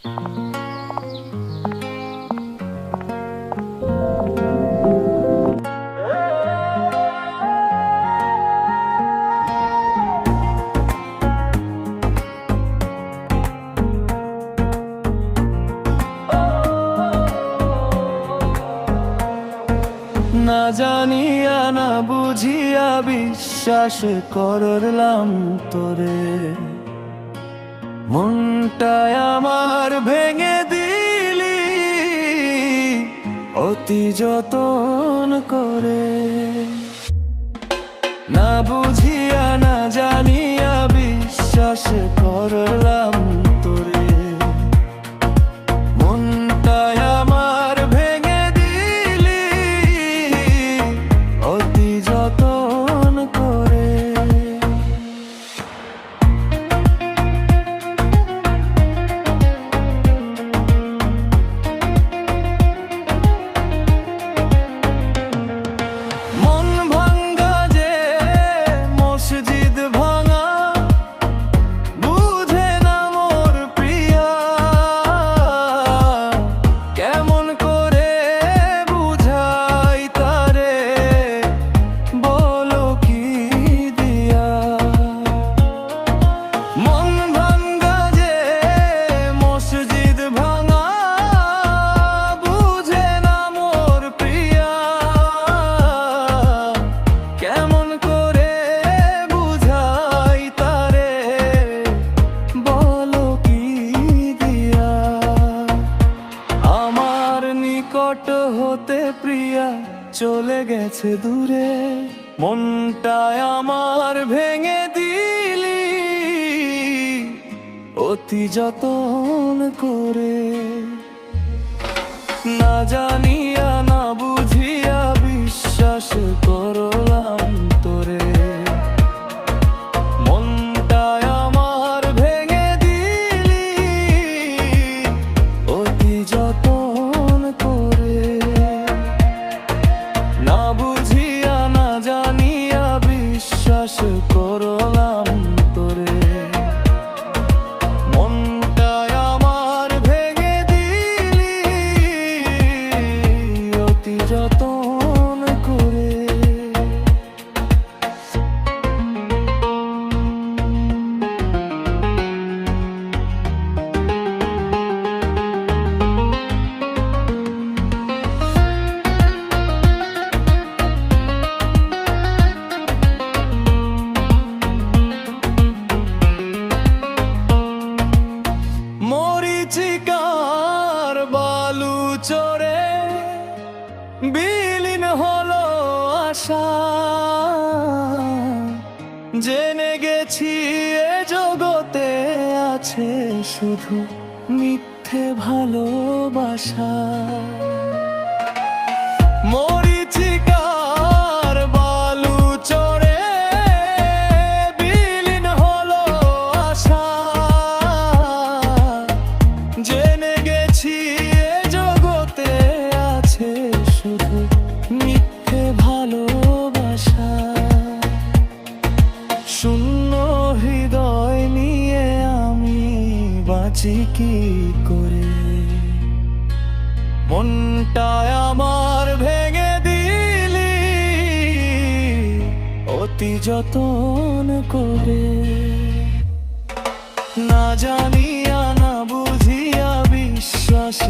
না জানিয়া না বুঝিয়া বিশ্বাস করলাম তোরে, মনটায় আমার ভেঙে দিলি অতি যতন করে। না বুঝিয়া না জানিয়া বিশ্বাস করলাম তোরে, মনটায় আমার ভেঙে দিলি অতি যতন করে। মন ভাঙ্গা যে মসজিদ ভাঙা, বুঝে না মোর প্রিয়া, কেমন করে বুঝাই তারে বলো কি দিয়া। মন ভাঙ্গা যে মসজিদ ভাঙা, বুঝে না মোর প্রিয়া, কেমন করে বুঝাই তারে বলো কি দিয়া। আমার নিকট হতে প্রিয়া চলে গেছে দূরে, মনটায় আমার ভেঙে দিলি অতি যতন করে। না জানিয়া না বুঝিয়া বিশ্বাস করলাম তোরে, মনটায় আমার ভেঙে দিলি অতি যতন করে। না বুঝিয়া না জানিয়া বিশ্বাস করলাম তোরে, মনটায় আমার ভেঙে দিলি অতি যতন করে। মরিচিকার বালু চরে বিলীন হলো আশা, জেনে গেছি এ জগতে আছে শুধু মিথ্যে ভালোবাসা। মরিচিকার বালু চরে বিলীন হলো আশা, জেনে গেছি এ জগতে আছে শুধু মিথ্যে ভালোবাসা। শূন্য হৃদয় নিয়ে আমি বাঁচি কি করে, মনটায় আমার ভেঙে দিলি অতি যতন করে। না জানিয়া না বুঝিয়া বিশ্বাস